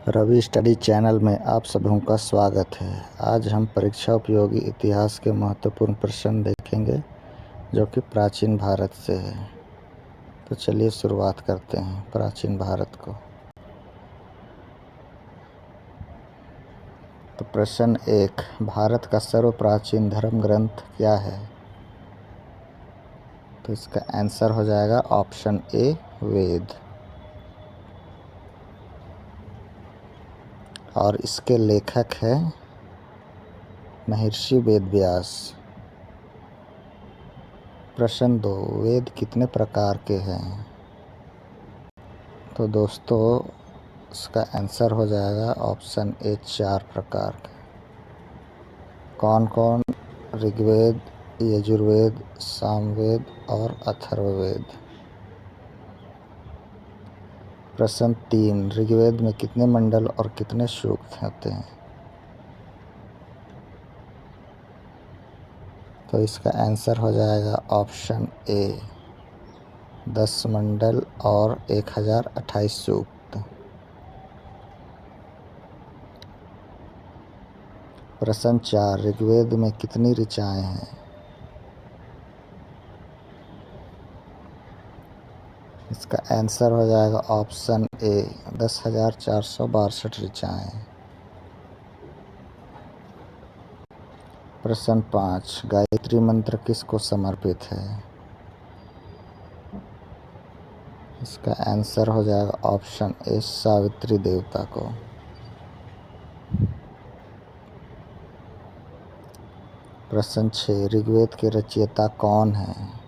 Ravi study channel में आप सभी का स्वागत है। आज हम परीक्षा उपयोगी इतिहास के महत्वपूर्ण प्रश्न देखेंगे जो कि प्राचीन भारत से है। तो चलिए शुरुआत करते हैं प्राचीन भारत को। तो प्रश्न 1, भारत का सर्वप्राचीन धर्म ग्रंथ क्या है? तो इसका आंसर हो जाएगा ऑप्शन ए, वेद। और इसके लेखक हैं महर्षि वेदव्यास। प्रश्न 2, वेद कितने प्रकार के हैं? तो दोस्तों इसका आंसर हो जाएगा ऑप्शन ए, 4 प्रकार के। कौन कौन? ऋग्वेद, यजुर्वेद, सामवेद और अथर्ववेद। प्रश्न 3, ऋग्वेद में कितने मंडल और कितने सूक्त होते हैं? तो इसका आंसर हो जाएगा ऑप्शन ए, 10 मंडल और 1028 सूक्त। प्रश्न 4, ऋग्वेद में कितनी ऋचाएँ हैं? इसका आंसर हो जाएगा ऑप्शन ए, 10,462 ऋचाएँ। प्रश्न 5, गायत्री मंत्र किसको समर्पित है? इसका आंसर हो जाएगा ऑप्शन ए, सावित्री देवता को। प्रश्न 6, ऋग्वेद के रचयिता कौन है?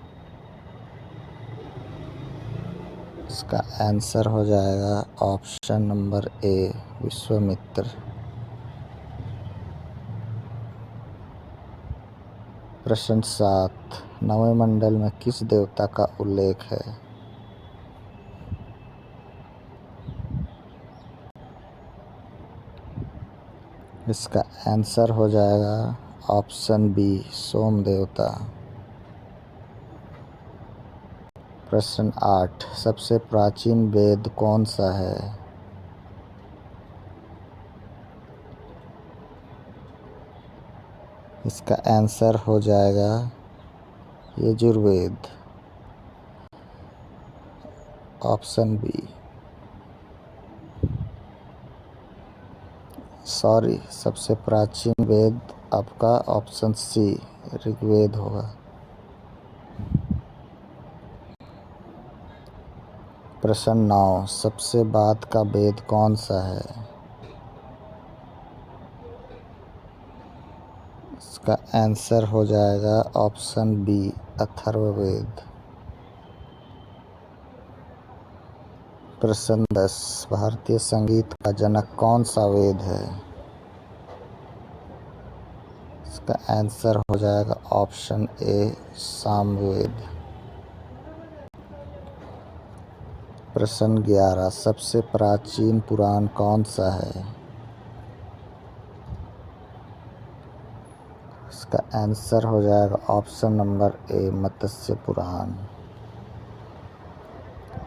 इसका आंसर हो जाएगा ऑप्शन नंबर ए, विश्वामित्र। प्रश्न 7, नवें मंडल में किस देवता का उल्लेख है? इसका आंसर हो जाएगा ऑप्शन बी, सोम देवता। प्रश्न 8, सबसे प्राचीन वेद कौन सा है? इसका आंसर हो जाएगा यजुर्वेद, ऑप्शन बी। सबसे प्राचीन वेद आपका ऑप्शन सी, ऋग्वेद होगा। प्रश्न 9, सबसे बाद का वेद कौन सा है? इसका आंसर हो जाएगा ऑप्शन बी, अथर्ववेद। प्रश्न 10, भारतीय संगीत का जनक कौन सा वेद है? इसका आंसर हो जाएगा ऑप्शन ए, सामवेद। प्रश्न 11, सबसे प्राचीन पुराण कौन सा है? इसका आंसर हो जाएगा ऑप्शन नंबर ए, मत्स्य पुराण।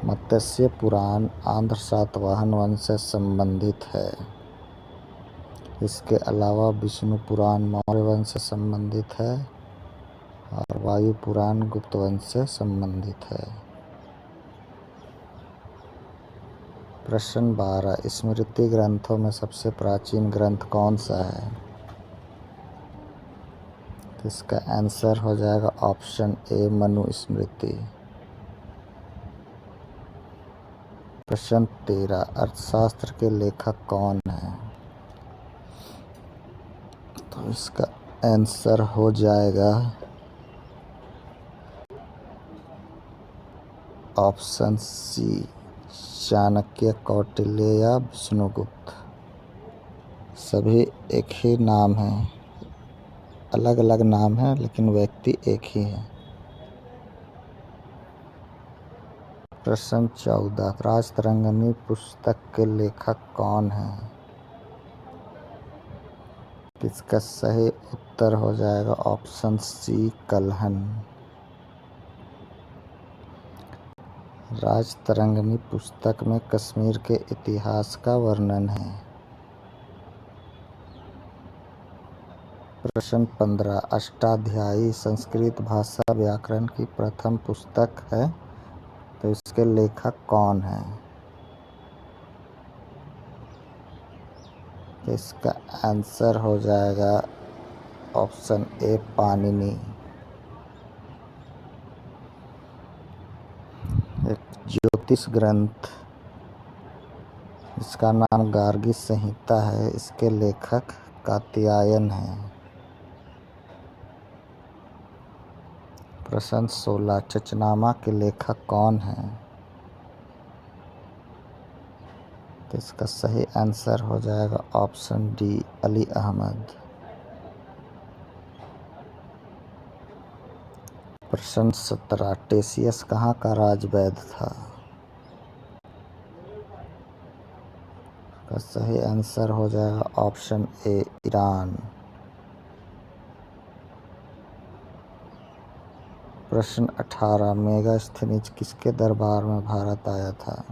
मत्स्य पुराण आंध्र सातवाहन वंश से संबंधित है। इसके अलावा विष्णु पुराण मौर्य वंश से संबंधित है और वायु पुराण गुप्त वंश से संबंधित है। प्रश्न 12, स्मृति ग्रंथों में सबसे प्राचीन ग्रंथ कौन सा है? इसका आंसर हो जाएगा ऑप्शन ए, मनुस्मृति। प्रश्न 13, अर्थशास्त्र के लेखक कौन है? तो इसका आंसर हो जाएगा ऑप्शन सी, चाणक्य, कौटिल्य या विष्णुगुप्त। सभी एक ही नाम है, अलग अलग नाम है लेकिन व्यक्ति एक ही है। प्रश्न 14, राजतरंगिणी पुस्तक के लेखक कौन है? इसका सही उत्तर हो जाएगा ऑप्शन सी, कल्हन। राजतरंगिणी पुस्तक में कश्मीर के इतिहास का वर्णन है। प्रश्न 15 अष्टाध्यायी संस्कृत भाषा व्याकरण की प्रथम पुस्तक है, तो इसके लेखक कौन हैं? तो इसका आंसर हो जाएगा ऑप्शन ए पाणिनि। एक ज्योतिष ग्रंथ इसका नाम गार्गी संहिता है, इसके लेखक कात्यायन हैं। प्रश्न 16 चचनामा के लेखक कौन हैं? तो इसका सही आंसर हो जाएगा ऑप्शन डी अली अहमद। प्रश्न 17 टेसियस कहाँ का राजवैद्य था? का सही आंसर हो जाएगा ऑप्शन ए ईरान। प्रश्न 18 मेगास्थनीज किसके दरबार में भारत आया था?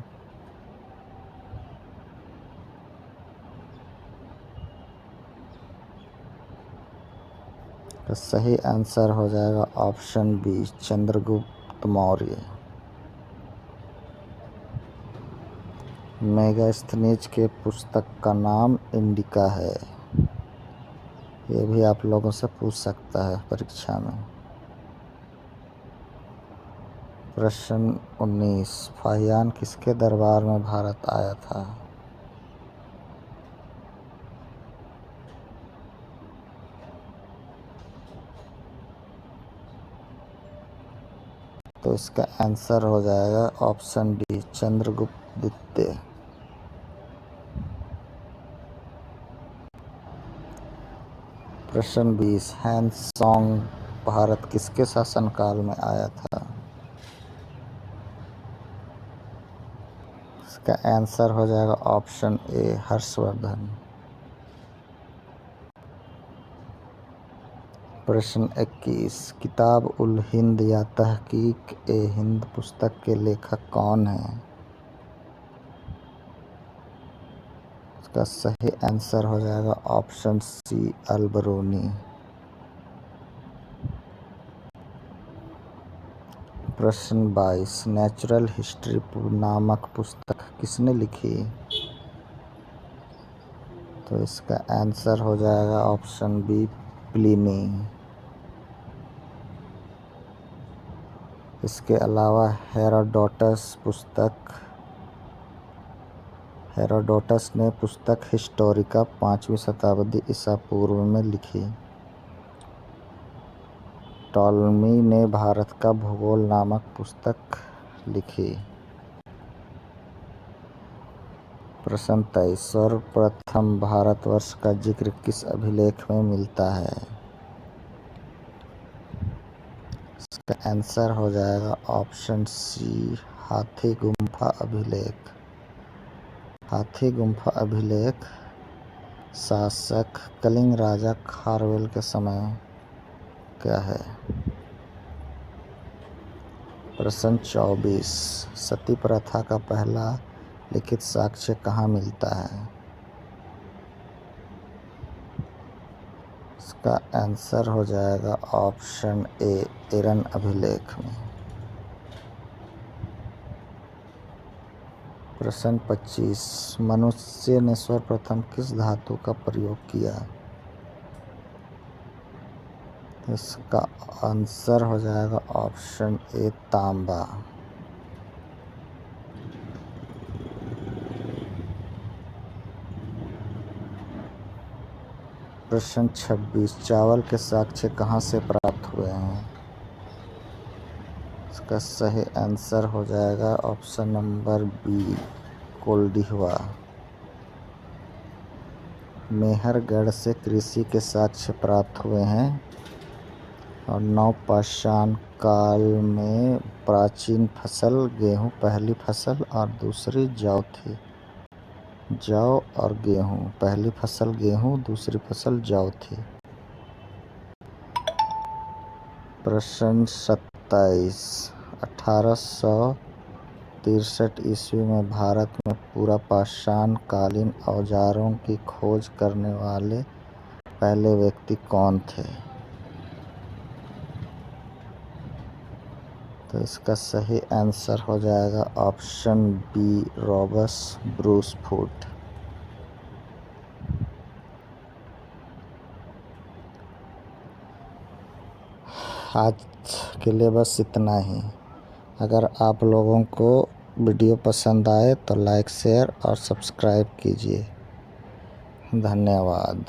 का सही आंसर हो जाएगा ऑप्शन बी चंद्रगुप्त मौर्य। मेगास्थनीज के पुस्तक का नाम इंडिका है। ये भी आप लोगों से पूछ सकता है परीक्षा में। प्रश्न 19 फाहियान किसके दरबार में भारत आया था? तो इसका आंसर हो जाएगा ऑप्शन डी चंद्रगुप्त द्वितीय। प्रश्न 20 हैंसोंग भारत किसके शासनकाल में आया था? इसका आंसर हो जाएगा ऑप्शन ए हर्षवर्धन। प्रश्न 21 किताब उल हिंद या तहकीक ए हिंद पुस्तक के लेखक कौन हैं? इसका सही आंसर हो जाएगा ऑप्शन सी अल-बरूनी। प्रश्न 22 नेचुरल हिस्ट्री नामक पुस्तक किसने लिखी? तो इसका आंसर हो जाएगा ऑप्शन बी प्लिनी। इसके अलावा हेरोडोटस ने पुस्तक हिस्टोरिका 5वीं शताब्दी ईसा पूर्व में लिखी। टॉलमी ने भारत का भूगोल नामक पुस्तक लिखी। प्रश्न 23 सर्वप्रथम भारतवर्ष का जिक्र किस अभिलेख में मिलता है? इसका आंसर हो जाएगा ऑप्शन सी हाथी गुम्फा अभिलेख। हाथी गुम्फा अभिलेख शासक कलिंग राजा खारवेल के समय क्या है? प्रश्न 24 सती प्रथा का पहला लिखित साक्ष्य कहाँ मिलता है? इसका आंसर हो जाएगा ऑप्शन ए एरन अभिलेख में। प्रश्न 25 मनुष्य ने सर्वप्रथम किस धातु का प्रयोग किया? इसका आंसर हो जाएगा ऑप्शन ए तांबा। प्रश्न 26 चावल के साक्ष्य कहाँ से प्राप्त हुए हैं? इसका सही आंसर हो जाएगा option number B Koldihwa. Mehrgarh से कृषि के साक्ष्य प्राप्त हुए हैं और नवपाषाण काल में प्राचीन फसल गेहूँ पहली फसल और दूसरी जौ थी। जौ और गेहूँ, पहली फसल गेहूँ दूसरी फसल जौ थी। प्रश्न 27 1800 1863 ईस्वी में भारत में पूरा पाषाण कालीन औजारों की खोज करने वाले पहले व्यक्ति कौन थे? तो इसका सही आंसर हो जाएगा option B, Robert Bruce Foote. आज के लिए बस इतना ही। अगर आप लोगों को वीडियो पसंद आए तो लाइक, शेयर और सब्सक्राइब कीजिए। धन्यवाद।